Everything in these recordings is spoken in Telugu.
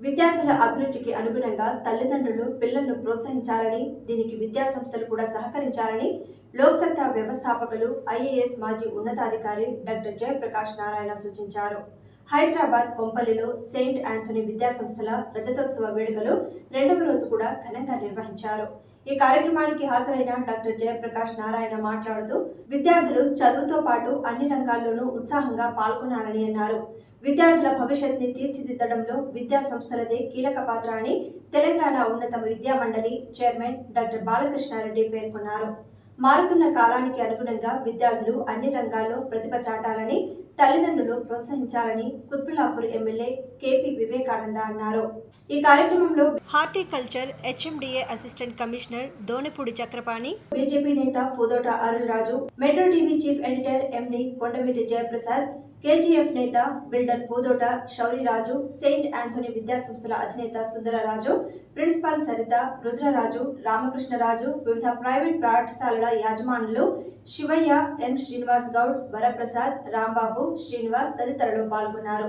విద్యార్థుల అభిరుచికి అనుగుణంగా తల్లిదండ్రులు పిల్లలను ప్రోత్సహించాలని, దీనికి విద్యా సంస్థలు కూడా సహకరించాలని లోక్సత్తా వ్యవస్థాపకులు ఐఏఎస్ మాజీ ఉన్నతాధికారి డాక్టర్ జయప్రకాష్ నారాయణ సూచించారు. హైదరాబాద్ కొంపల్లిలో సెయింట్ ఆంథోనీ విద్యా సంస్థల రజతోత్సవ వేడుకలు 2వ రోజు కూడా ఘనంగా నిర్వహించారు. ఈ కార్యక్రమానికి హాజరైన డాక్టర్ జయప్రకాష్ నారాయణ మాట్లాడుతూ విద్యార్థులు చదువుతో పాటు అన్ని రంగాల్లోనూ ఉత్సాహంగా పాల్గొనాలని అన్నారు. విద్యార్థుల భవిష్యత్తుని తీర్చిదిద్దడంలో విద్యా సంస్థలదే కీలక పాత్ర అని తెలంగాణ ఉన్నత విద్యా మండలి చైర్మన్ డాక్టర్ బాలకృష్ణారెడ్డి పేర్కొన్నారు. మారుతున్న కాలానికి అనుగుణంగా విద్యార్థులు అన్ని రంగాల్లో ప్రతిభ చాటాలని, తల్లిదండ్రులు ప్రోత్సహించాలని కుత్బుల్లాపూర్ ఎమ్మెల్యే కేపీ వివేకానంద అన్నారు. ఈ కార్యక్రమంలో horticulture HMDA assistant commissioner Donepudi Chakrapani, BJP నేత Pudota Arul Raju, metro TV chief editor MD Kondaveeti Jayaprasad, KGF నేత builder Pudota Shauriraju, saint Anthony విద్యా సంస్థల అధినేత సుందరరాజు, ప్రిన్సిపాల్ సరిత, రుద్రరాజు, రామకృష్ణరాజు, వివిధ ప్రైవేట్ పాఠశాలల యాజమానులు శివయ్య, ఎం శ్రీనివాస్ గౌడ్, వరప్రసాద్, రాంబాబు, శ్రీనివాస్ తదితరులు పాల్గొన్నారు.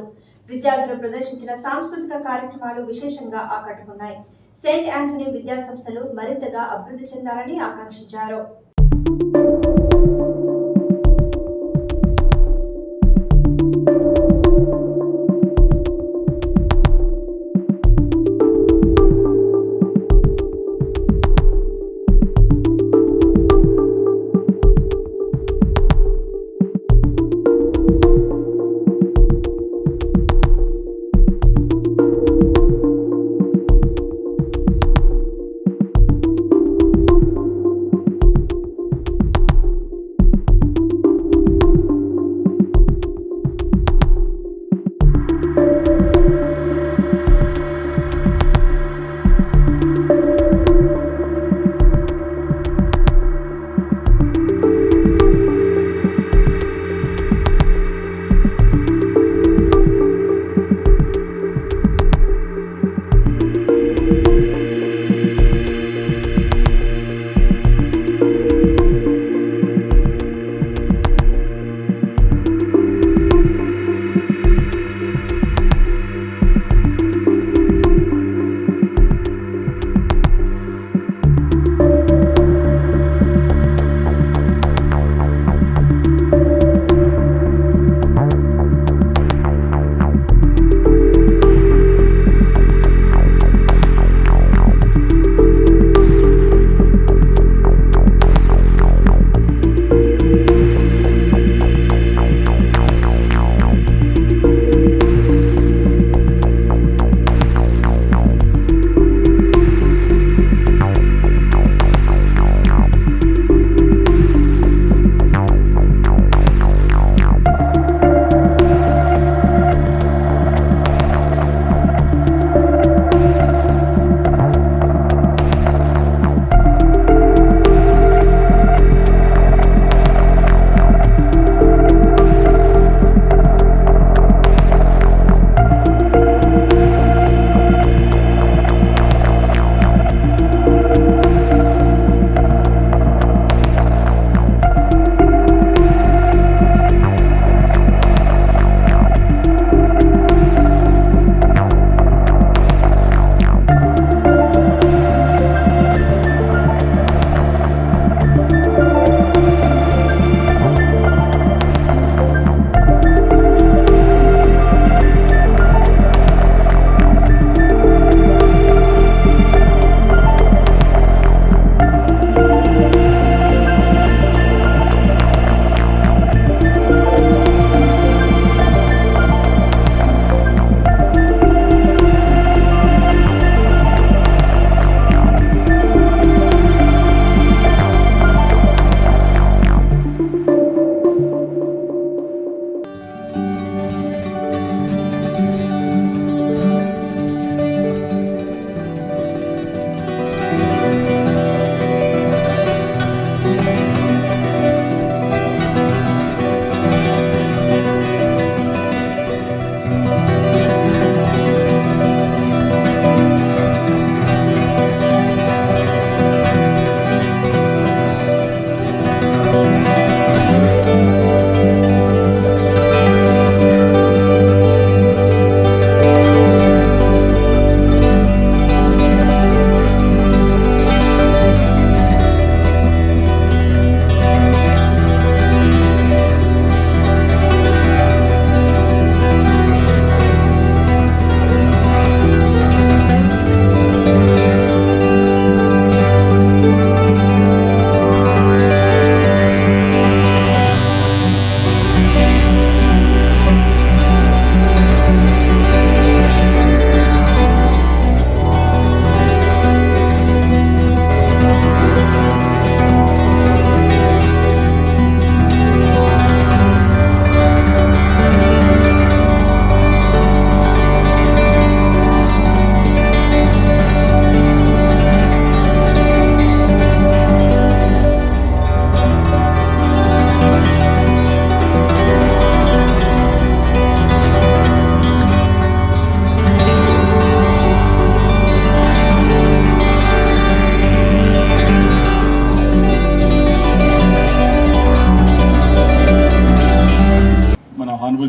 విద్యార్థులు ప్రదర్శించిన సాంస్కృతిక కార్యక్రమాలు విశేషంగా ఆకట్టుకున్నాయి. సెయింట్ ఆంథోనీ విద్యా సంస్థలు మరింతగా అభివృద్ధి చెందాలని ఆకాంక్షించారు.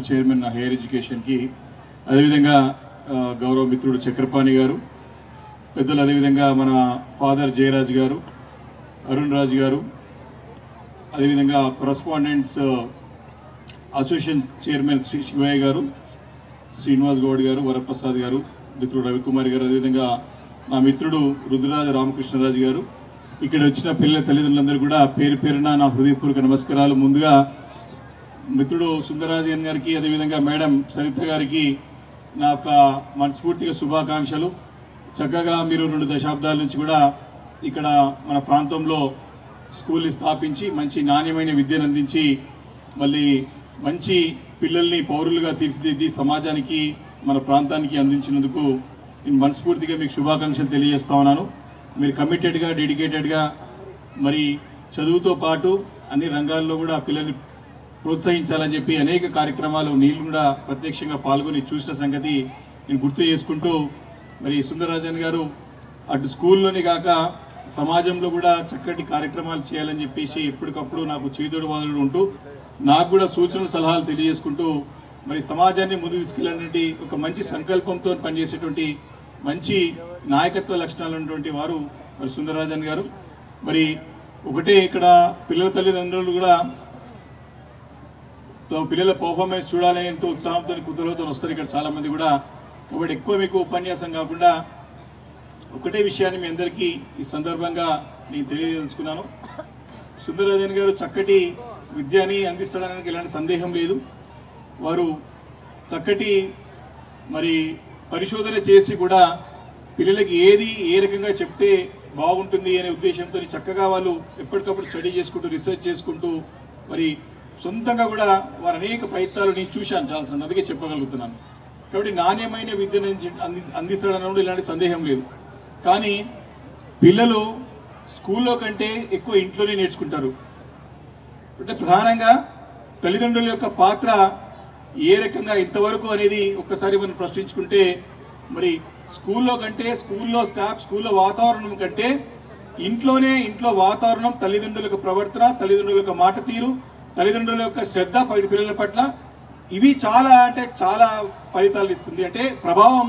మున్సిపల్ చైర్మన్ హైయర్ ఎడ్యుకేషన్కి, అదేవిధంగా గౌరవ మిత్రుడు చక్రపాణి గారు, పెద్దలు అదేవిధంగా మన ఫాదర్ జయరాజ్ గారు, అరుణ్ రాజ్ గారు, అదేవిధంగా correspondents association chairman Shri Shivayya garu, Srinivas Goud గారు, వరప్రసాద్ గారు, మిత్రుడు రవికుమార్ గారు, అదేవిధంగా నా మిత్రుడు రుద్రరాజ రామకృష్ణరాజు గారు, ఇక్కడ వచ్చిన పిల్లల తల్లిదండ్రులందరూ కూడా పేరు పేరున నా హృదయపూర్వక నమస్కారాలు. ముందుగా మిత్రుడు సుందరరాజన్ గారికి, అదేవిధంగా మేడం సరిత గారికి నా యొక్క మనస్ఫూర్తిగా శుభాకాంక్షలు. చక్కగా మీరు 2 దశాబ్దాల నుంచి కూడా ఇక్కడ మన ప్రాంతంలో స్కూల్ని స్థాపించి మంచి నాణ్యమైన విద్యను అందించి మళ్ళీ మంచి పిల్లల్ని పౌరులుగా తీర్చిదిద్ది సమాజానికి మన ప్రాంతానికి అందించినందుకు నేను మనస్ఫూర్తిగా మీకు శుభాకాంక్షలు తెలియజేస్తా ఉన్నాను. మీరు కమిటెడ్గా, డెడికేటెడ్గా మరి చదువుతో పాటు అన్ని రంగాల్లో కూడా పిల్లల్ని ప్రోత్సహించాలని చెప్పి అనేక కార్యక్రమాలు నీళ్ళు కూడా ప్రత్యక్షంగా పాల్గొని చూసిన సంగతి నేను గుర్తు చేసుకుంటూ, మరి సుందరరాజన్ గారు అటు స్కూల్లోనే కాక సమాజంలో కూడా చక్కటి కార్యక్రమాలు చేయాలని చెప్పేసి ఎప్పటికప్పుడు నాకు చేదోడు వాదుడు ఉంటూ నాకు కూడా సూచనలు సలహాలు తెలియజేసుకుంటూ మరి సమాజాన్ని ముందుకు తీసుకెళ్ళినటువంటి ఒక మంచి సంకల్పంతో పనిచేసేటువంటి మంచి నాయకత్వ లక్షణాలు ఉన్నటువంటి వారు మరి సుందరరాజన్ గారు. మరి ఒకటే ఇక్కడ పిల్లల తల్లిదండ్రులు కూడా పిల్లల పర్ఫార్మెన్స్ చూడాలని ఎంతో ఉత్సాహంతో కుతూహలంతో వస్తారు ఇక్కడ చాలామంది కూడా. కాబట్టి ఎక్కువ మీకు ఉపన్యాసం కాకుండా ఒకటే విషయాన్ని మీ అందరికీ ఈ సందర్భంగా నేను తెలియదలుచుకున్నాను. సుందరరాజన్ గారు చక్కటి విద్యని అందిస్తడానికి ఎలాంటి సందేహం లేదు. వారు చక్కటి మరి పరిశోధన చేసి కూడా పిల్లలకి ఏది ఏ రకంగా చెప్తే బాగుంటుంది అనే ఉద్దేశంతో చక్కగా వాళ్ళు ఎప్పటికప్పుడు స్టడీ చేసుకుంటూ రీసెర్చ్ చేసుకుంటూ మరి సొంతంగా కూడా వారు అనేక ప్రయత్నాలు నేను చూశాను చాలా అందుకే చెప్పగలుగుతున్నాను. కాబట్టి నాణ్యమైన విద్యను అందిస్తాడనడం ఇలాంటి సందేహం లేదు. కానీ పిల్లలు స్కూల్లో కంటే ఎక్కువ ఇంట్లోనే నేర్చుకుంటారు. అంటే ప్రధానంగా తల్లిదండ్రుల యొక్క పాత్ర ఏ రకంగా ఇంతవరకు అనేది ఒక్కసారి మనం ప్రశ్నించుకుంటే మరి స్కూల్లో కంటే స్కూల్లో స్టాఫ్ స్కూల్లో వాతావరణం కంటే ఇంట్లో వాతావరణం, తల్లిదండ్రుల యొక్క ప్రవర్తన, తల్లిదండ్రుల యొక్క మాట తీరు, తల్లిదండ్రుల యొక్క శ్రద్ధ పిల్లల పట్ల ఇవి చాలా ఫలితాలు ఇస్తుంది. అంటే ప్రభావం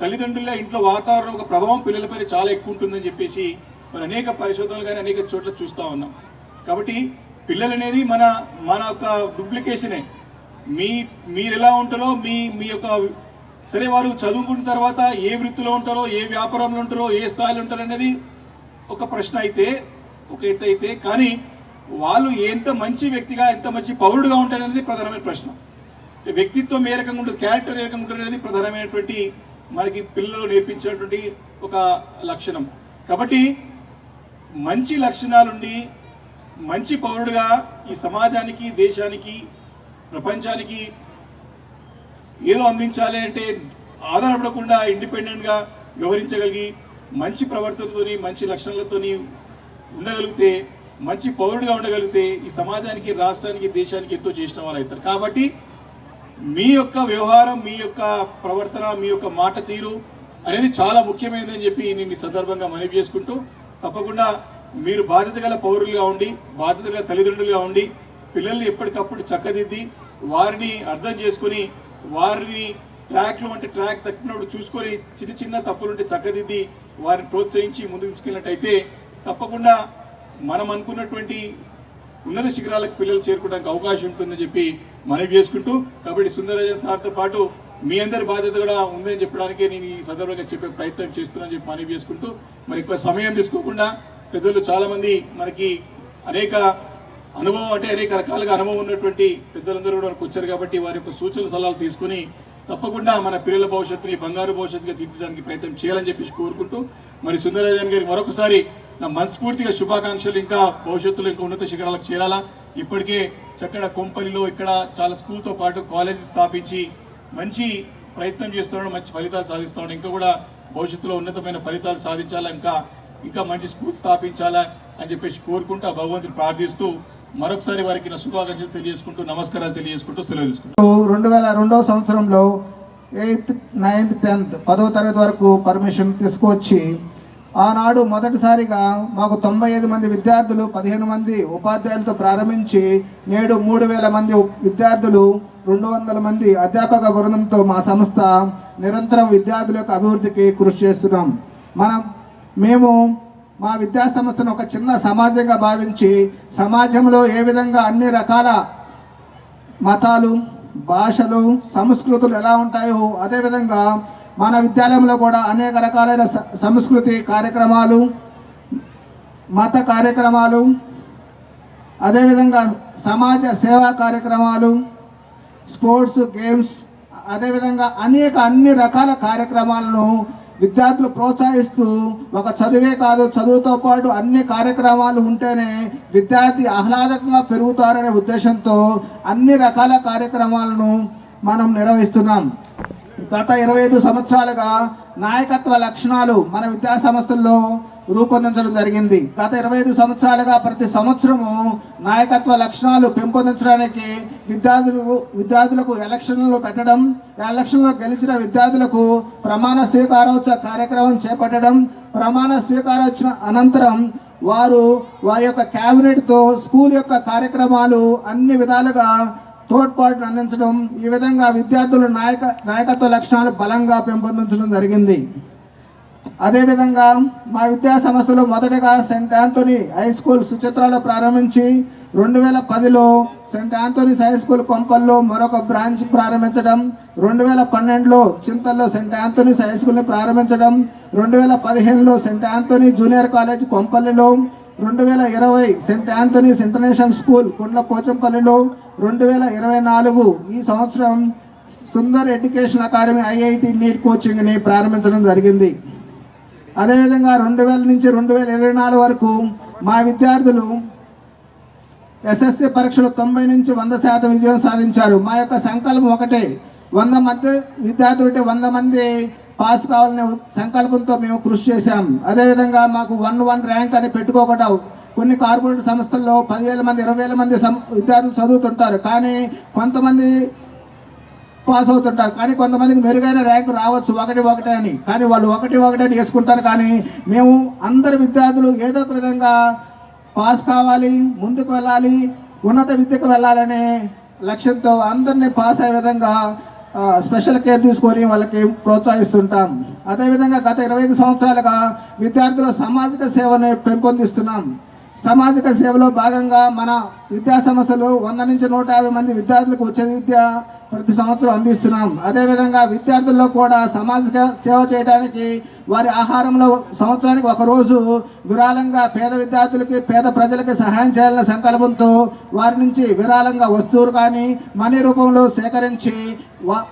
తల్లిదండ్రుల ఇంట్లో వాతావరణం ఒక ప్రభావం పిల్లలపై చాలా ఎక్కువ ఉంటుందని చెప్పేసి మరి అనేక పరిశోధనలు కానీ అనేక చోట్ల చూస్తూ ఉన్నాం. కాబట్టి పిల్లలు అనేది మన యొక్క డూప్లికేషనే. మీరు ఎలా ఉంటారో మీ యొక్క సరే వారు చదువుకున్న తర్వాత ఏ వృత్తిలో ఉంటారో, ఏ వ్యాపారంలో ఉంటారో, ఏ స్థాయిలో ఉంటారో అనేది ఒక ప్రశ్న అయితే ఒక ఎత్తు అయితే, కానీ వాళ్ళు ఎంత మంచి వ్యక్తిగా ఎంత మంచి పౌరుడుగా ఉంటారనేది ప్రధానమైన ప్రశ్న. వ్యక్తిత్వం ఏ రకంగా ఉంటుంది, క్యారెక్టర్ ఏ రకంగా ఉంటుంది అనేది ప్రధానమైనటువంటి మనకి పిల్లలు నేర్పించేటువంటి ఒక లక్షణం. కాబట్టి మంచి లక్షణాలుండి మంచి పౌరుడుగా ఈ సమాజానికి, దేశానికి, ప్రపంచానికి ఏదో అందించాలి అంటే ఆధారపడకుండా ఇండిపెండెంట్గా వ్యవహరించగలిగి మంచి ప్రవర్తనతోని మంచి లక్షణాలతోని ఉండగలిగితే, మంచి పౌరుడిగా ఉండగలిగితే ఈ సమాజానికి, రాష్ట్రానికి, దేశానికి ఎంతో చేసిన వాళ్ళు అవుతారు. కాబట్టి మీ యొక్క వ్యవహారం, మీ యొక్క ప్రవర్తన, మీ యొక్క మాట తీరు అనేది చాలా ముఖ్యమైనదని చెప్పి నేను ఈ సందర్భంగా మనవి చేసుకుంటూ, తప్పకుండా మీరు బాధ్యత గల పౌరులుగా ఉండి, బాధ్యత గల తల్లిదండ్రులుగా ఉండి పిల్లల్ని ఎప్పటికప్పుడు చక్కదిద్ది వారిని అర్థం చేసుకొని వారిని ట్రాక్లో అంటే ట్రాక్ తప్పినప్పుడు చూసుకొని చిన్న తప్పులుంటే చక్కదిద్ది వారిని ప్రోత్సహించి ముందుకు తీసుకెళ్ళినట్టయితే తప్పకుండా మనం అనుకున్నటువంటి ఉన్నత శిఖరాలకు పిల్లలు చేరుకోవడానికి అవకాశం ఉంటుందని చెప్పి మనవి చేసుకుంటూ, కాబట్టి సుందరరాజన్ సార్తో పాటు మీ అందరి బాధ్యత కూడా ఉందని చెప్పడానికే నేను ఈ సందర్భంగా చెప్పే ప్రయత్నం చేస్తున్నానని చెప్పి మనవి చేసుకుంటూ, మరి ఎక్కువ సమయం తీసుకోకుండా పెద్దలు చాలామంది మనకి అనేక అనుభవం అంటే అనేక రకాలుగా అనుభవం ఉన్నటువంటి పెద్దలందరూ కూడా మనకు వచ్చారు. కాబట్టి వారి యొక్క సూచనలు సలహాలు తీసుకుని తప్పకుండా మన పిల్లల భవిష్యత్తుని బంగారు భవిష్యత్తుగా తీర్చడానికి ప్రయత్నం చేయాలని చెప్పి కోరుకుంటూ, మరి సుందరరాజన్ గారికి మరొకసారి నా మనస్ఫూర్తిగా శుభాకాంక్షలు. ఇంకా భవిష్యత్తులో ఇంకా ఉన్నత శిఖరాలకు చేరాలా. ఇప్పటికే చక్కగా కొంపల్లిలో ఇక్కడ చాలా స్కూల్తో పాటు కాలేజీ స్థాపించి మంచి ప్రయత్నం చేస్తున్నాడు, మంచి ఫలితాలు సాధిస్తున్నాడు. ఇంకా కూడా భవిష్యత్తులో ఉన్నతమైన ఫలితాలు సాధించాలా, ఇంకా మంచి స్కూల్ స్థాపించాలా అని చెప్పేసి కోరుకుంటూ ఆ భగవంతుని ప్రార్థిస్తూ మరొకసారి వారికి నా శుభాకాంక్షలు తెలియజేసుకుంటూ నమస్కారాలు తెలియజేసుకుంటూ సెలవు తీసుకుంటాను. 2002వ సంవత్సరంలో 8th, 9th, 10th 10వ తరగతి వరకు పర్మిషన్ తీసుకువచ్చి ఆనాడు మొదటిసారిగా మాకు 95 మంది విద్యార్థులు 15 మంది ఉపాధ్యాయులతో ప్రారంభించి నేడు 3000 మంది విద్యార్థులు 200 మంది అధ్యాపక బృందంతో మా సంస్థ నిరంతరం విద్యార్థుల యొక్క అభివృద్ధికి కృషి చేస్తున్నాం. మేము మా విద్యా సంస్థను ఒక చిన్న సమాజంగా భావించి సమాజంలో ఏ విధంగా అన్ని రకాల మతాలు, భాషలు, సంస్కృతులు ఎలా ఉంటాయో అదేవిధంగా మన విద్యాలయంలో కూడా అనేక రకాలైన సంస్కృతి కార్యక్రమాలు, మత కార్యక్రమాలు, అదేవిధంగా సమాజ సేవా కార్యక్రమాలు, స్పోర్ట్స్, గేమ్స్, అదేవిధంగా అన్ని రకాల కార్యక్రమాలను విద్యార్థులు ప్రోత్సహిస్తూ ఒక చదువే కాదు చదువుతో పాటు అన్ని కార్యక్రమాలు ఉంటేనే విద్యార్థి ఆహ్లాదకంగా పెరుగుతారనే ఉద్దేశంతో అన్ని రకాల కార్యక్రమాలను మనం నిర్వహిస్తున్నాం. గత 25 సంవత్సరాలుగా నాయకత్వ లక్షణాలు మన విద్యా సంస్థల్లో రూపొందించడం జరిగింది. గత 25 సంవత్సరాలుగా ప్రతి సంవత్సరము నాయకత్వ లక్షణాలు పెంపొందించడానికి విద్యార్థులకు ఎలక్షన్లు పెట్టడం, ఎలక్షన్లో గెలిచిన విద్యార్థులకు ప్రమాణ స్వీకారోత్సవ కార్యక్రమం చేపట్టడం, ప్రమాణ స్వీకారోత్సవ అనంతరం వారి యొక్క క్యాబినెట్తో స్కూల్ యొక్క కార్యక్రమాలు అన్ని విధాలుగా తోడ్పాటును అందించడం, ఈ విధంగా విద్యార్థులు నాయకత్వ లక్షణాలు బలంగా పెంపొందించడం జరిగింది. అదేవిధంగా మా విద్యా సంస్థలో మొదటగా సెయింట్ ఆంథోనీ హై స్కూల్ సుచిత్రాలో ప్రారంభించి 2010లో సెయింట్ ఆంథోనీస్ హై స్కూల్ కొంపల్లో మరొక బ్రాంచ్ ప్రారంభించడం, 2012లో చింతల్లో సెయింట్ ఆంథోనీస్ హై స్కూల్ని ప్రారంభించడం, 2015లో సెయింట్ ఆంథోనీ జూనియర్ కాలేజ్ కొంపల్లిలో, 2020 saint Anthony's international school Kundla పోచంపల్లిలో, 2024 ఈ సంవత్సరం Sundar education academy IIT NEET కోచింగ్ని ప్రారంభించడం జరిగింది. అదేవిధంగా 2000 నుంచి 2024 వరకు మా విద్యార్థులు SSC పరీక్షలు 90 నుంచి 100% విజయం సాధించారు. మా యొక్క సంకల్పం ఒకటే, 100 మంది విద్యార్థులు ఉంటే 100 మంది పాస్ కావాలనే సంకల్పంతో మేము కృషి చేశాం. అదేవిధంగా మాకు 1 ర్యాంక్ అని పెట్టుకోకుండా కొన్ని కార్పొరేట్ సంస్థల్లో 10,000 మంది 20,000 మంది విద్యార్థులు చదువుతుంటారు, కానీ కొంతమంది పాస్ అవుతుంటారు, కానీ కొంతమందికి మెరుగైన ర్యాంకు రావచ్చు 1 అని, కానీ వాళ్ళు 1 అని వేసుకుంటారు. కానీ మేము అందరి విద్యార్థులు ఏదో ఒక విధంగా పాస్ కావాలి, ముందుకు వెళ్ళాలి, ఉన్నత విద్యకు వెళ్ళాలనే లక్ష్యంతో అందరినీ పాస్ అయ్యే విధంగా స్పెషల్ కేర్ తీసుకొని వాళ్ళకి ప్రోత్సహిస్తుంటాం. అదేవిధంగా గత 25 సంవత్సరాలుగా విద్యార్థుల సామాజిక సేవను పెంపొందిస్తున్నాం. సామాజిక సేవలో భాగంగా మన విద్యా సంస్థలు 100 నుంచి 150 మంది విద్యార్థులకు ఉచిత విద్య ప్రతి సంవత్సరం అందిస్తున్నాం. అదేవిధంగా విద్యార్థుల్లో కూడా సామాజిక సేవ చేయడానికి వారి ఆహారంలో సంవత్సరానికి 1 రోజు విరాళంగా పేద విద్యార్థులకి, పేద ప్రజలకి సహాయం చేయాలనే సంకల్పంతో వారి నుంచి విరాళంగా వస్తువులు కానీ మనీ రూపంలో సేకరించి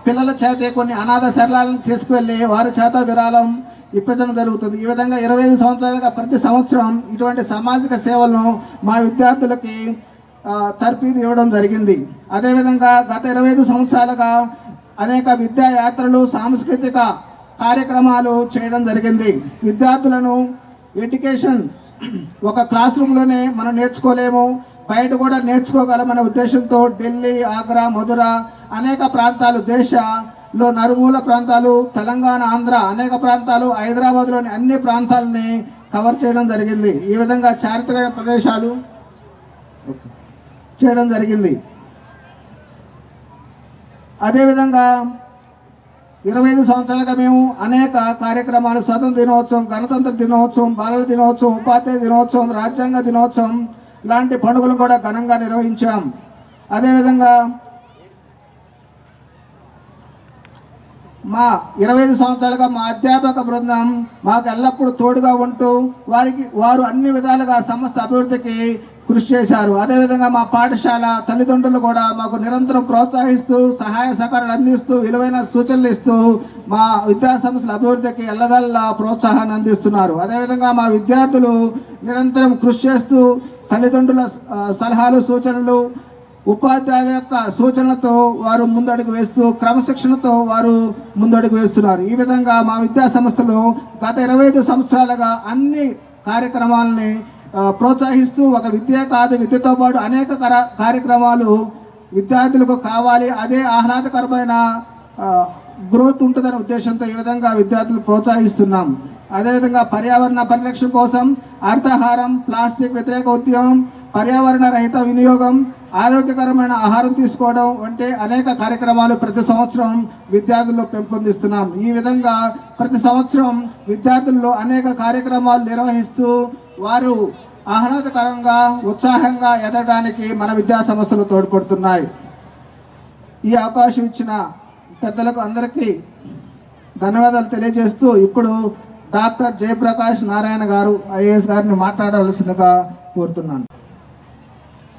పిల్లల చేత కొన్ని అనాథ శరణాలను తీసుకువెళ్ళి వారి చేత విరాళం ఇప్పించడం జరుగుతుంది. ఈ విధంగా 25 సంవత్సరాలుగా ప్రతి సంవత్సరం ఇటువంటి సామాజిక సేవలను మా విద్యార్థులకి తర్ఫీదు ఇవ్వడం జరిగింది. అదేవిధంగా గత 25 సంవత్సరాలుగా అనేక విద్యాయాత్రలు, సాంస్కృతిక కార్యక్రమాలు చేయడం జరిగింది. విద్యార్థులను ఎడ్యుకేషన్ ఒక క్లాస్ రూమ్లోనే మనం నేర్చుకోలేము, బయట కూడా నేర్చుకోగలమనే ఉద్దేశంతో ఢిల్లీ, ఆగ్రా, మధుర అనేక ప్రాంతాలు, దేశంలో నలుమూల ప్రాంతాలు, తెలంగాణ, ఆంధ్ర అనేక ప్రాంతాలు, హైదరాబాద్లోని అన్ని ప్రాంతాలని కవర్ చేయడం జరిగింది. ఈ విధంగా చారిత్రక ప్రదేశాలు చేయడం జరిగింది. అదేవిధంగా 25 సంవత్సరాలుగా మేము అనేక కార్యక్రమాలు, స్వతంత్ర దినోత్సవం, గణతంత్ర దినోత్సవం, బాలల దినోత్సవం, ఉపాధ్యాయ దినోత్సవం, రాజ్యాంగ దినోత్సవం లాంటి పండుగలను కూడా ఘనంగా నిర్వహించాం. అదేవిధంగా మా 25 సంవత్సరాలుగా మా అధ్యాపక బృందం మాకు ఎల్లప్పుడూ తోడుగా ఉంటూ వారు అన్ని విధాలుగా సంస్థ అభివృద్ధికి కృషి చేశారు. అదేవిధంగా మా పాఠశాల తల్లిదండ్రులు కూడా మాకు నిరంతరం ప్రోత్సహిస్తూ, సహాయ సహకారాలు అందిస్తూ, విలువైన సూచనలు ఇస్తూ మా విద్యా సంస్థల అభివృద్ధికి ఎల్లవెల్లా ప్రోత్సాహాన్ని అందిస్తున్నారు. అదేవిధంగా మా విద్యార్థులు నిరంతరం కృషి చేస్తూ తల్లిదండ్రుల సలహాలు, సూచనలు, ఉపాధ్యాయుల యొక్క సూచనలతో వారు ముందడుగు వేస్తూ, క్రమశిక్షణతో వారు ముందడుగు వేస్తున్నారు. ఈ విధంగా మా విద్యా సంస్థలు గత 25 సంవత్సరాలుగా అన్ని కార్యక్రమాలని ప్రోత్సహిస్తూ, ఒక విద్య కాదు విద్యతో పాటు అనేక కార్యక్రమాలు విద్యార్థులకు కావాలి, అదే ఆహ్లాదకరమైన గ్రోత్ ఉంటుందనే ఉద్దేశంతో ఈ విధంగా విద్యార్థులు ప్రోత్సహిస్తున్నాం. అదేవిధంగా పర్యావరణ పరిరక్షణ కోసం హరితహారం, ప్లాస్టిక్ వ్యతిరేక ఉద్యమం, పర్యావరణ రహిత వినియోగం, ఆరోగ్యకరమైన ఆహారం తీసుకోవడం వంటి అనేక కార్యక్రమాలు ప్రతి సంవత్సరం విద్యార్థుల్లో పెంపొందిస్తున్నాం. ఈ విధంగా ప్రతి సంవత్సరం విద్యార్థుల్లో అనేక కార్యక్రమాలు నిర్వహిస్తూ వారు ఆహ్లాదకరంగా ఉత్సాహంగా ఎదగడానికి మన విద్యా సంస్థలు తోడ్పడుతున్నాయి. ఈ అవకాశం ఇచ్చిన పెద్దలకు అందరికీ ధన్యవాదాలు తెలియజేస్తూ ఇప్పుడు డాక్టర్ జయప్రకాష్ నారాయణ గారు ఐఏఎస్ గారిని మాట్లాడవలసిందిగా కోరుతున్నాను.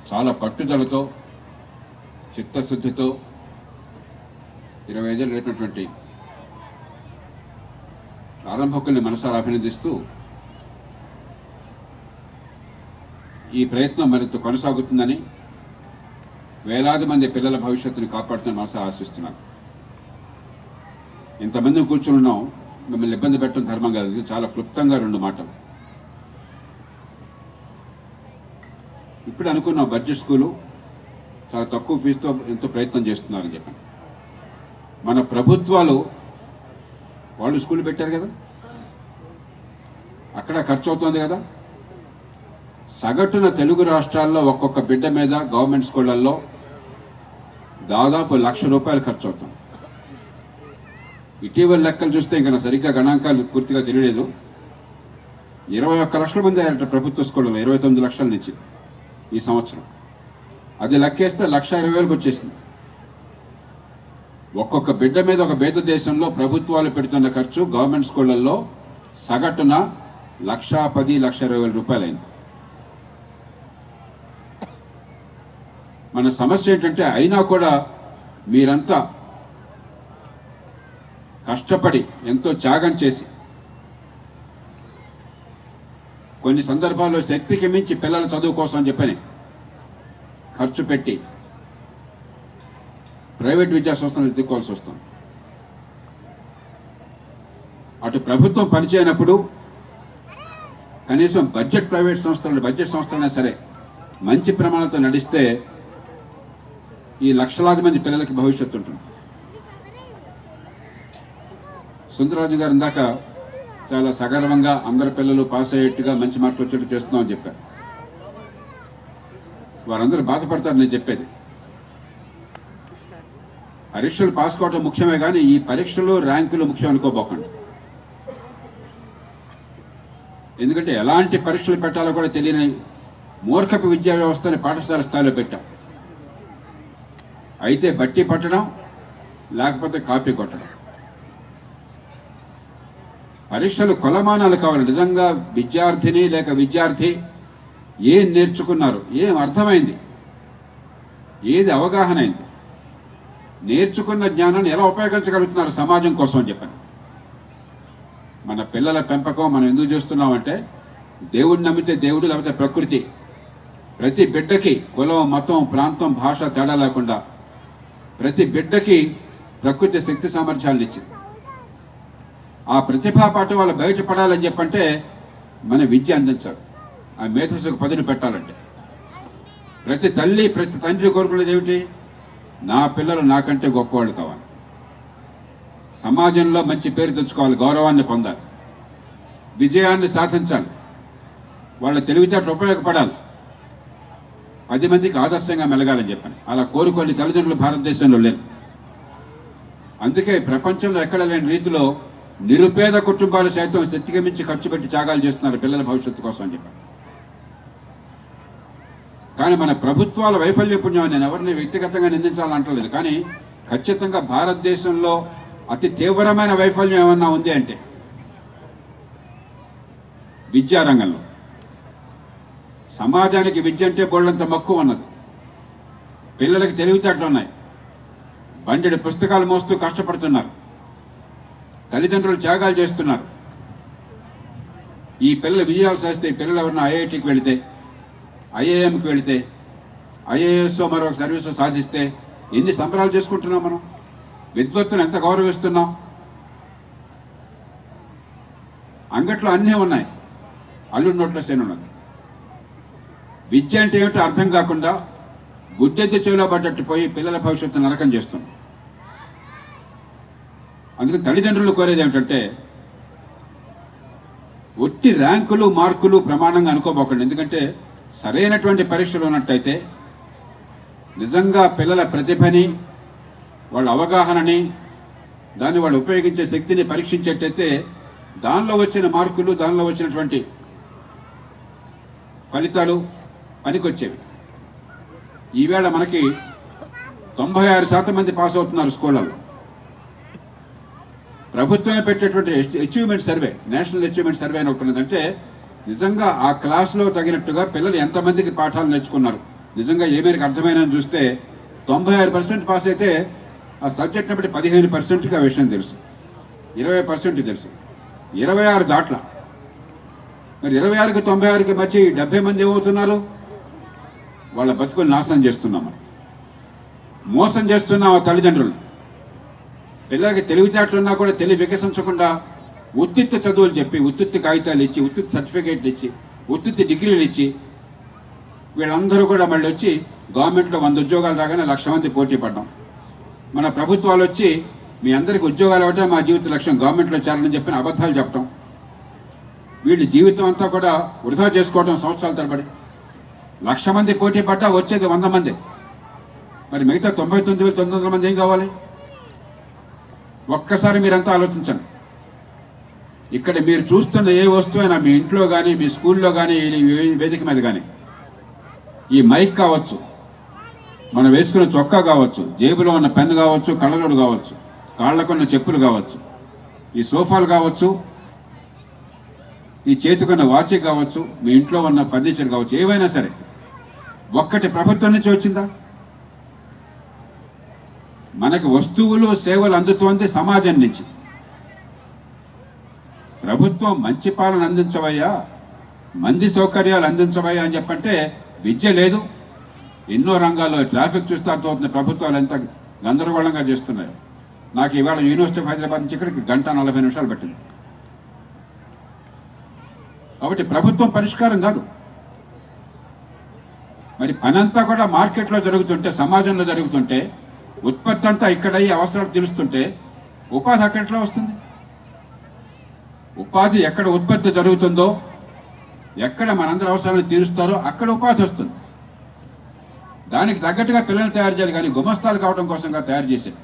చాలా పట్టుదలతో చిత్తశుద్ధితో 25 ఏళ్ళు రేపినటువంటి ప్రారంభకుల్ని మనసారా అభినందిస్తూ ఈ ప్రయత్నం మరింత కొనసాగుతుందని, వేలాది మంది పిల్లల భవిష్యత్తుని కాపాడుతున్న మనసారా ఆశిస్తున్నాను. ఇంతమంది కూర్చుని ఉన్నాం, మిమ్మల్ని ఇబ్బంది పెట్టడం ధర్మం కాదు. చాలా క్లుప్తంగా 2 మాటలు. ఇప్పుడు అనుకున్న బడ్జెట్ స్కూలు చాలా తక్కువ ఫీజుతో ఎంతో ప్రయత్నం చేస్తున్నారని చెప్పాను. మన ప్రభుత్వాలు వాళ్ళు స్కూల్ పెట్టారు కదా, అక్కడ ఖర్చు అవుతుంది కదా. సగటున తెలుగు రాష్ట్రాల్లో ఒక్కొక్క బిడ్డ మీద గవర్నమెంట్ స్కూళ్ళల్లో దాదాపు ₹1,00,000 ఖర్చు అవుతుంది. ఇటీవల లెక్కలు చూస్తే ఇంకా నాకు సరిగ్గా గణాంకాలు పూర్తిగా తెలియలేదు. 21 లక్షల మంది అయ్యారట ప్రభుత్వ స్కూళ్ళలో, 29 లక్షల నుంచి ఈ సంవత్సరం. అది లెక్కేస్తే 1,20,000కి వచ్చేసింది. ఒక్కొక్క బిడ్డ మీద ఒక పేద దేశంలో ప్రభుత్వాలు పెడుతున్న ఖర్చు గవర్నమెంట్ స్కూళ్ళల్లో సగటున ₹1,10,000, ₹1,20,000 అయింది. మన సమస్య ఏంటంటే అయినా కూడా మీరంతా కష్టపడి ఎంతో త్యాగం చేసి కొన్ని సందర్భాల్లో శక్తికి మించి పిల్లల చదువు కోసం చెప్పని ఖర్చు పెట్టి ప్రైవేట్ విద్యా సంస్థలను ఎత్తుకోవాల్సి వస్తుంది. అటు ప్రభుత్వం పనిచేయనప్పుడు కనీసం బడ్జెట్ సంస్థలైనా సరే మంచి ప్రమాణంతో నడిస్తే ఈ లక్షలాది మంది పిల్లలకి భవిష్యత్తు ఉంటుంది. సుందరరాజు గారు ఇందాక చాలా సగర్వంగా అందరి పిల్లలు పాస్ అయ్యేట్టుగా మంచి మార్కులు వచ్చేట్టు చేస్తున్నామని చెప్పారు. వారందరూ బాధపడతారు నేను చెప్పేది. పరీక్షలు పాస్ కావడం ముఖ్యమే, కానీ ఈ పరీక్షలు ర్యాంకులు ముఖ్యం అనుకోబోకండి. ఎందుకంటే ఎలాంటి పరీక్షలు పెట్టాలో కూడా తెలియని మూర్ఖపు విద్యా వ్యవస్థని పాఠశాల స్థాయిలో పెట్టాం. అయితే బట్టి పట్టడం, లేకపోతే కాపీ కొట్టడం. పరీక్షలు కొలమానాలు కావాలి. నిజంగా విద్యార్థిని లేక విద్యార్థి ఏం నేర్చుకున్నారు, ఏం అర్థమైంది, ఏది అవగాహన అయింది, నేర్చుకున్న జ్ఞానాన్ని ఎలా ఉపయోగించగలుగుతున్నారు సమాజం కోసం అని చెప్పాను. మన పిల్లల పెంపకం మనం ఎందుకు చేస్తున్నామంటే దేవుడిని నమ్మితే దేవుడు, లేకపోతే ప్రకృతి. ప్రతి బిడ్డకి కులం, మతం, ప్రాంతం, భాష తేడా లేకుండా ప్రతి బిడ్డకి ప్రకృతి శక్తి సామర్థ్యాలను ఇచ్చింది. ఆ ప్రతిభా పాఠం వాళ్ళు బయటపడాలని చెప్పంటే మన విద్య అందించాలి. ఆ మేధస్సుకు పదును పెట్టాలంటే ప్రతి తల్లి ప్రతి తండ్రి కోరుకునేది ఏమిటి? నా పిల్లలు నాకంటే గొప్పవాళ్ళు కావాలి, సమాజంలో మంచి పేరు తెచ్చుకోవాలి, గౌరవాన్ని పొందాలి, విజయాన్ని సాధించాలి, వాళ్ళ తెలివితేటలు ఉపయోగపడాలి, 10 మందికి ఆదర్శంగా మెలగాలని చెప్పాను. అలా కోరుకొని తల్లిదండ్రులు భారతదేశంలో లేరు. అందుకే ప్రపంచంలో ఎక్కడ లేని రీతిలో నిరుపేద కుటుంబాలు సైతం శక్తికి మించి ఖర్చు పెట్టి త్యాగాలు చేస్తున్నారు పిల్లల భవిష్యత్తు కోసం అని చెప్పాను. కానీ మన ప్రభుత్వాల వైఫల్యపుణ్యం, నేను ఎవరిని వ్యక్తిగతంగా నిందించాలని అంటలేదు, కానీ ఖచ్చితంగా భారతదేశంలో అతి తీవ్రమైన వైఫల్యం ఏమన్నా ఉంది అంటే విద్యారంగంలో. సమాజానికి విద్య అంటే బోళ్ళంత మక్కువ ఉన్నది. పిల్లలకి తెలివితేటలు ఉన్నాయి, బండెడు పుస్తకాలు మోస్తూ కష్టపడుతున్నారు, తల్లిదండ్రులు త్యాగాలు చేస్తున్నారు. ఈ పిల్లలు విజయాలు సాధిస్తే, ఈ పిల్లలు ఎవరన్నా ఐఐటికి వెళితే, ఐఐఎంకి వెళితే, ఐఏఎస్ మరొక సర్వీస్ సాధిస్తే ఎన్ని సంబరాలు చేసుకుంటున్నాం మనం, విద్వత్తును ఎంత గౌరవిస్తున్నాం. అంగట్లో అన్నీ ఉన్నాయి, అల్లుడి నోట్లో సేను ఉన్నది. విద్య అంటే ఏమిటో అర్థం కాకుండా గుడ్డెత్తి చెవిలో పడ్డట్టు పోయి పిల్లల భవిష్యత్తు నరకం చేస్తుంది. అందుకని తల్లిదండ్రులు కోరేది ఏమిటంటే ఒట్టి ర్యాంకులు మార్కులు ప్రమాణంగా అనుకోబోకండి. ఎందుకంటే సరైనటువంటి పరీక్షలు ఉన్నట్టయితే నిజంగా పిల్లల ప్రతిభని, వాళ్ళ అవగాహనని, దాన్ని వాళ్ళు ఉపయోగించే శక్తిని పరీక్షించేటైతే దానిలో వచ్చిన మార్కులు, దానిలో వచ్చినటువంటి ఫలితాలు పనికొచ్చేవి. ఈవేళ మనకి 96% మంది పాస్ అవుతున్నారు స్కూళ్ళలో. ప్రభుత్వమే పెట్టేటువంటి achievement survey, national achievement survey అని ఒకటి ఉన్నదంటే నిజంగా ఆ క్లాస్లో తగినట్టుగా పిల్లలు ఎంతమందికి పాఠాలు నేర్చుకున్నారు, నిజంగా ఏ మేరకు అర్థమైనని చూస్తే 96% పాస్ అయితే ఆ సబ్జెక్ట్ని బట్టి 15%కి ఆ విషయం తెలుసు, 20% తెలుసు, 26 దాట్ల. మరి 26కి 96కి మధ్య 70 మంది ఏమవుతున్నారు? వాళ్ళ బతుకులు నాశనం చేస్తున్నాం, మోసం చేస్తున్నాం ఆ తల్లిదండ్రులు. పిల్లలకి తెలివితేటలున్నా కూడా తెలివి వికసించకుండా ఉత్తిత్తి చదువులు చెప్పి, ఉత్తిత్తి కాగితాలు ఇచ్చి, ఉత్తిత్తి సర్టిఫికేట్లు ఇచ్చి, ఉత్తిత్తి డిగ్రీలు ఇచ్చి వీళ్ళందరూ కూడా మళ్ళీ వచ్చి గవర్నమెంట్లో 100 ఉద్యోగాలు రాగానే 1,00,000 మంది పోటీ పడ్డాం. మన ప్రభుత్వాలు వచ్చి మీ అందరికీ ఉద్యోగాలు ఇవ్వటం మా జీవిత లక్ష్యం, గవర్నమెంట్లో చేరాలని చెప్పిన అబద్ధాలు చెప్పటం, వీళ్ళు జీవితం అంతా కూడా వృధా చేసుకోవడం సంవత్సరాల తరబడి. 1,00,000 మంది పోటీ పడ్డా వచ్చేది 100 మంది. మరి మిగతా 99,900 మంది ఏం కావాలి? ఒక్కసారి మీరంతా ఆలోచించండి. ఇక్కడ మీరు చూస్తున్న ఏ వస్తువైనా మీ ఇంట్లో కానీ, మీ స్కూల్లో కానీ, ఈ వేదిక మీద కానీ, ఈ మైక్ కావచ్చు, మనం వేసుకున్న చొక్కా కావచ్చు, జేబులో ఉన్న పెన్ను కావచ్చు, కళ్ళజోడు కావచ్చు, కాళ్ళకున్న చెప్పులు కావచ్చు, ఈ సోఫాలు కావచ్చు, ఈ చేతికున్న వాచ్ కావచ్చు, మీ ఇంట్లో ఉన్న ఫర్నిచర్ కావచ్చు, ఏవైనా సరే ఒక్కటి ప్రభుత్వం నుంచి వచ్చిందా? మనకి వస్తువులు సేవలు అందుతోంది సమాజం నుంచి. ప్రభుత్వం మంచి పాలన అందించవయ్యా, మంది సౌకర్యాలు అందించవయ్యా అని చెప్పంటే విద్య లేదు. ఎన్నో రంగాల్లో ట్రాఫిక్ చూస్తే అర్థమవుతుంది ప్రభుత్వాలు ఎంత గందరగోళంగా చేస్తున్నాయి. నాకు ఇవాళ యూనివర్సిటీ ఆఫ్ హైదరాబాద్ నుంచి ఇక్కడికి 1:40 పట్టింది. కాబట్టి ప్రభుత్వం పరిష్కారం కాదు. మరి పనంతా కూడా మార్కెట్లో జరుగుతుంటే, సమాజంలో జరుగుతుంటే, ఉత్పత్తి అంతా ఇక్కడ ఈ అవసరాలు తెలుస్తుంటే ఉపాధి అక్కడిలో వస్తుంది. ఉపాధి ఎక్కడ ఉత్పత్తి జరుగుతుందో, ఎక్కడ మనందరి అవసరాలు తీరుస్తారో అక్కడ ఉపాధి వస్తుంది. దానికి తగ్గట్టుగా పిల్లలు తయారు చేయాలి, కానీ గుమస్తాలు కావడం కోసంగా తయారు చేసేది.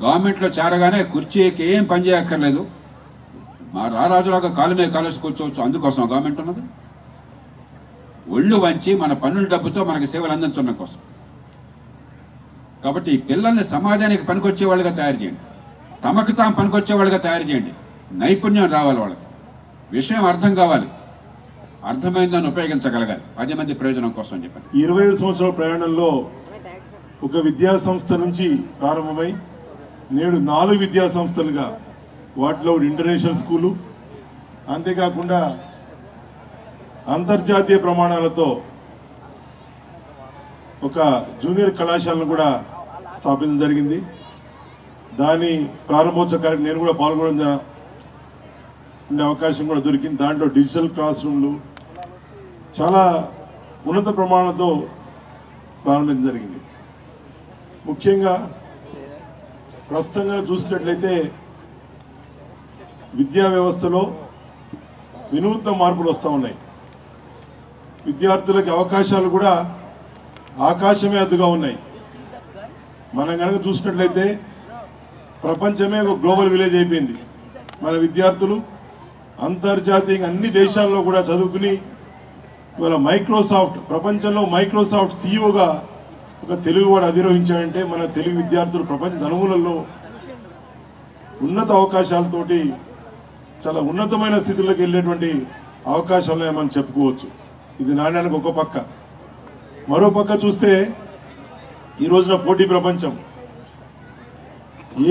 గవర్నమెంట్లో చేరగానే కుర్చీకి ఏం పని చేయక్కర్లేదు, మా రారాజులాగా కాలు మీద కాలేసి కూర్చోవచ్చు, అందుకోసం గవర్నమెంట్ ఉన్నది. ఒళ్ళు వంచి మన పన్నుల డబ్బుతో మనకి సేవలు అందించడం కోసం. కాబట్టి ఈ పిల్లల్ని సమాజానికి పనికొచ్చే వాళ్ళుగా తయారు చేయండి, తమకు తాము పనికొచ్చే వాళ్ళుగా తయారు చేయండి. నైపుణ్యం రావాలి, వాళ్ళకి విషయం అర్థం కావాలి, అర్థమైందని ఉపయోగించగలగాలి 10 మంది ప్రయోజనం కోసం అని చెప్పండి. 25 సంవత్సరాల ప్రయాణంలో ఒక విద్యా సంస్థ నుంచి ప్రారంభమై నేడు 4 విద్యా సంస్థలుగా, వాటిలో ఇంటర్నేషనల్ స్కూలు, అంతేకాకుండా అంతర్జాతీయ ప్రమాణాలతో ఒక జూనియర్ కళాశాలను కూడా స్థాపించడం జరిగింది. దాని ప్రారంభోత్సవ కార్యక్రమం నేను కూడా పాల్గొనడం ఉండే అవకాశం కూడా దొరికింది. దాంట్లో డిజిటల్ క్లాస్ రూమ్లు చాలా ఉన్నత ప్రమాణాలతో ప్రారంభించడం జరిగింది. ముఖ్యంగా ప్రస్తుతంగా చూసినట్లయితే విద్యా వ్యవస్థలో వినూత్న మార్పులు వస్తూ ఉన్నాయి. విద్యార్థులకు అవకాశాలు కూడా ఆకాశమే అద్దుగా ఉన్నాయి. మనం కనుక చూసినట్లయితే ప్రపంచమే ఒక గ్లోబల్ విలేజ్ అయిపోయింది. మన విద్యార్థులు అంతర్జాతీయంగా అన్ని దేశాల్లో కూడా చదువుకుని ఇవాళ మైక్రోసాఫ్ట్, ప్రపంచంలో మైక్రోసాఫ్ట్ సీఈఓగా ఒక తెలుగువాడు అధిరోహించాడంటే మన తెలుగు విద్యార్థులు ప్రపంచ నలుమూలల్లో ఉన్నత అవకాశాలతోటి చాలా ఉన్నతమైన స్థితిలోకి వెళ్ళేటువంటి అవకాశాలను మనం చెప్పుకోవచ్చు. ఇది నాణ్యానికి ఒక పక్క. మరో పక్క చూస్తే ఈ రోజున పోటీ ప్రపంచం,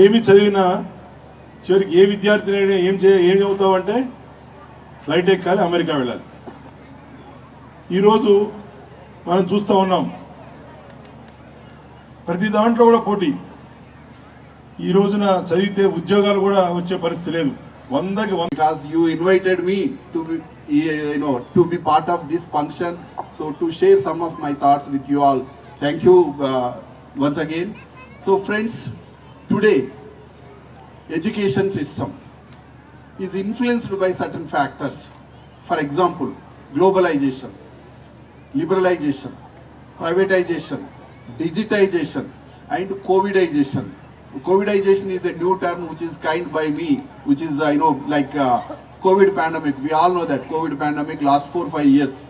ఏమి చదివినా చివరికి ఏ విద్యార్థిని ఏం చదువుతావంటే ఫ్లైట్ ఎక్కాలి, అమెరికా వెళ్ళాలి. ఈరోజు మనం చూస్తూ ఉన్నాం ప్రతి దాంట్లో కూడా పోటీ. ఈ రోజున చదివితే ఉద్యోగాలు కూడా వచ్చే పరిస్థితి లేదు. 100కి 100. Because you invited me to be part of this function, so to share some of my thoughts with you all. Thank you once again. So friends, today education system is influenced by certain factors. For example, globalization, liberalization, privatization, digitization, and covidization. Covidization is a new term which is coined by me, which is COVID pandemic. We all know that COVID pandemic last 4 or 5 years.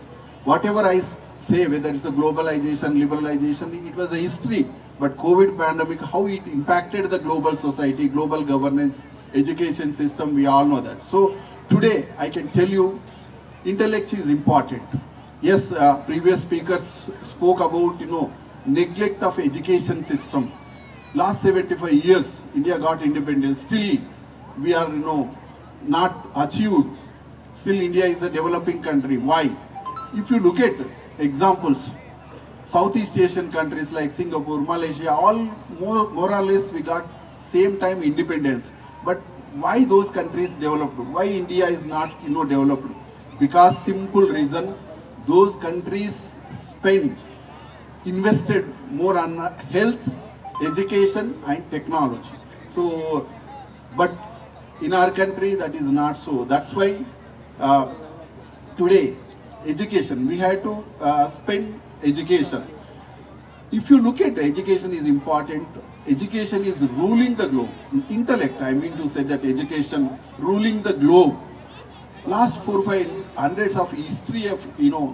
Whatever I say, whether it's a globalization, liberalization, it was a history. But COVID pandemic, how it impacted the global society, global governance, education system, we all know that. So today I can tell you, intellect is important. Yes, previous speakers spoke about, neglect of education system. Last 75 years, India got independence. Still, we are, not achieved. Still, India is a developing country. Why? If you look at examples, Southeast Asian countries like Singapore, Malaysia, all more or less we got same time independence. But why those countries developed? Why India is not, developed? Because simple reason, those countries invested more on health, education and technology. So, but in our country that is not so. That's why today education, we have to spend education. If you look at education is important, education is ruling the globe. Intellect, I mean to say that education ruling the globe. Last 400-500 of history of,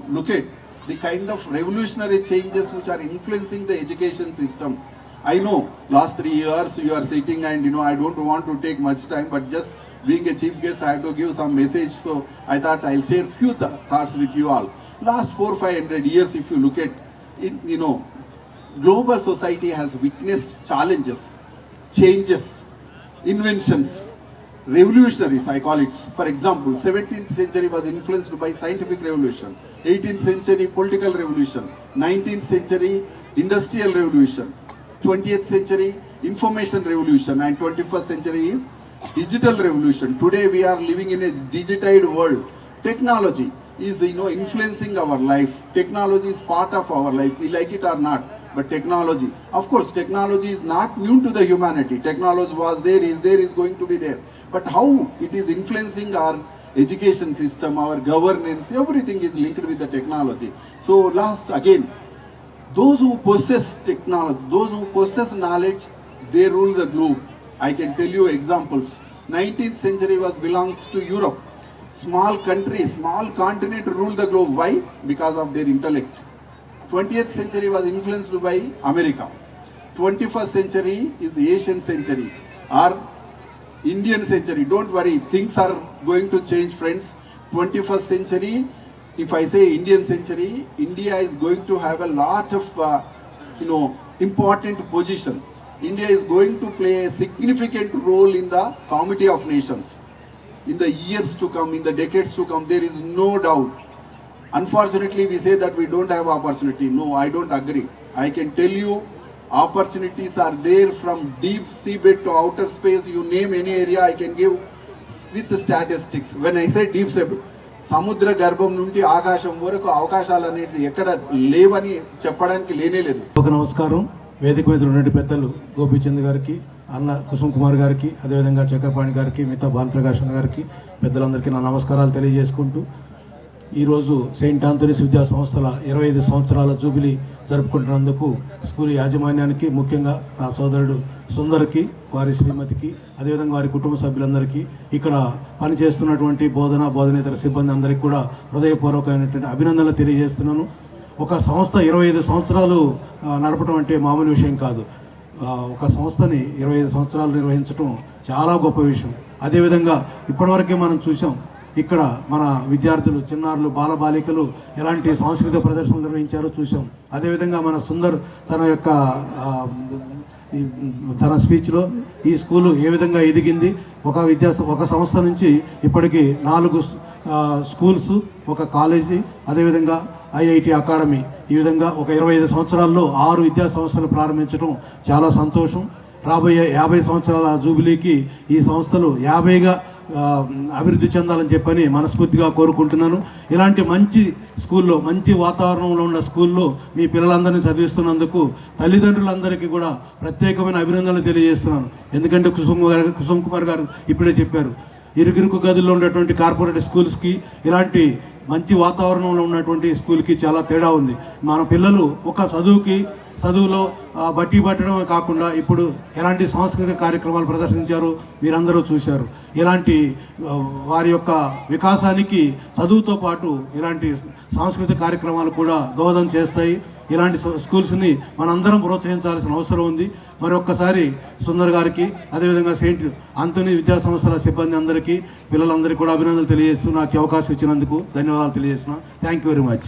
look at the kind of revolutionary changes which are influencing the education system. I know last 3 years you are sitting and I don't want to take much time, but just being a chief guest I have to give some message, so I thought I'll share few thoughts with you all. Last 400-500 years, if you look at it, global society has witnessed challenges, changes, inventions, revolutionaries I call it. For example, 17th century was influenced by scientific revolution, 18th century political revolution, 19th century industrial revolution, 20th century information revolution, and 21st century is digital revolution. Today we are living in a digitized world. Technology is influencing our life. Technology is part of our life, we like it or not. But technology, of course, technology is not new to the humanity. Technology was there, is going to be there. But how it is influencing our education system, our governance, everything is linked with the technology. So last again, those who possess technology, those who possess knowledge, they rule the globe. I can tell you examples. 19th century belongs to Europe. Small country, small continent rule the globe. Why? Because of their intellect. 20th century was influenced by America. 21st century is Asian century or Indian century. Don't worry, things are going to change, friends. 21st century, if I say Indian century, India is going to have a lot of, important position. India is going to play a significant role in the Committee of Nations. In the years to come, in the decades to come, there is no doubt. Unfortunately, we say that we don't have opportunity. No, I don't agree. I can tell you, opportunities are there from deep seabed to outer space. You name any area, I can give with the statistics. When I say deep seabed, సముద్ర గర్భం నుండి ఆకాశం వరకు అవకాశాలు అనేది ఎక్కడ లేవని చెప్పడానికి లేనేలేదు. ఒక నమస్కారం. వేదిక మీద ఉన్నటువంటి పెద్దలు గోపీచంద్ గారికి, అన్న కుసుమ్ కుమార్ గారికి, అదేవిధంగా చక్రపాణి గారికి, మిగతా భానుప్రకాష్ గారికి, పెద్దలందరికీ నా నమస్కారాలు తెలియజేసుకుంటూ, ఈరోజు సెయింట్ ఆంథోనీస్ విద్యా సంస్థల 25 సంవత్సరాల జూబిలీ జరుపుకుంటున్నందుకు స్కూల్ యాజమాన్యానికి, ముఖ్యంగా నా సోదరుడు సుందర్కి, వారి శ్రీమతికి, అదేవిధంగా వారి కుటుంబ సభ్యులందరికీ, ఇక్కడ పనిచేస్తున్నటువంటి బోధనేతర సిబ్బంది అందరికీ కూడా హృదయపూర్వకమైనటువంటి అభినందనలు తెలియజేస్తున్నాను. ఒక సంస్థ 25 సంవత్సరాలు నడపడం అంటే మామూలు విషయం కాదు. ఒక సంస్థని 25 సంవత్సరాలు నిర్వహించడం చాలా గొప్ప విషయం. అదేవిధంగా ఇప్పటివరకే మనం చూసాం, ఇక్కడ మన విద్యార్థులు, చిన్నారులు, బాలబాలికలు ఎలాంటి సాంస్కృతిక ప్రదర్శనలు నిర్వహించారో చూసాం. అదేవిధంగా మన సుందర్ తన స్పీచ్లో ఈ స్కూలు ఏ విధంగా ఎదిగింది, ఒక సంస్థ నుంచి ఇప్పటికీ 4 స్కూల్స్, ఒక కాలేజీ, అదేవిధంగా ఐఐటి అకాడమీ, ఈ విధంగా ఒక 25 సంవత్సరాల్లో 6 విద్యా సంస్థలు ప్రారంభించడం చాలా సంతోషం. రాబోయే 50 సంవత్సరాల జూబిలీకి ఈ సంస్థలు 50గా అభివృద్ధి చెందాలని చెప్పని మనస్ఫూర్తిగా కోరుకుంటున్నాను. ఇలాంటి మంచి స్కూల్లో, మంచి వాతావరణంలో ఉన్న స్కూల్లో మీ పిల్లలందరినీ చదివిస్తున్నందుకు తల్లిదండ్రులందరికీ కూడా ప్రత్యేకమైన అభినందనలు తెలియజేస్తున్నాను. ఎందుకంటే కుసుమ్ కుమార్ గారు ఇప్పుడే చెప్పారు, ఇరుగిరుకు గదుల్లో ఉన్నటువంటి కార్పొరేట్ స్కూల్స్కి ఇలాంటి మంచి వాతావరణంలో ఉన్నటువంటి స్కూల్కి చాలా తేడా ఉంది. మన పిల్లలు ఒక చదువులో బట్టి పట్టడమే కాకుండా ఇప్పుడు ఎలాంటి సాంస్కృతిక కార్యక్రమాలు ప్రదర్శించారు మీరందరూ చూశారు. ఇలాంటి వారి యొక్క వికాసానికి చదువుతో పాటు ఇలాంటి సాంస్కృతిక కార్యక్రమాలు కూడా దోహదం చేస్తాయి. ఇలాంటి స్కూల్స్ని మనందరం ప్రోత్సహించాల్సిన అవసరం ఉంది. మరొక్కసారి సుందర్ గారికి, అదేవిధంగా సెయింట్ ఆంథోనీ విద్యా సంస్థల సిబ్బంది అందరికీ, పిల్లలందరికీ కూడా అభినందనలు తెలియజేస్తూ నాకు అవకాశం ఇచ్చినందుకు ధన్యవాదాలు తెలియజేస్తున్నా. Thank you very much.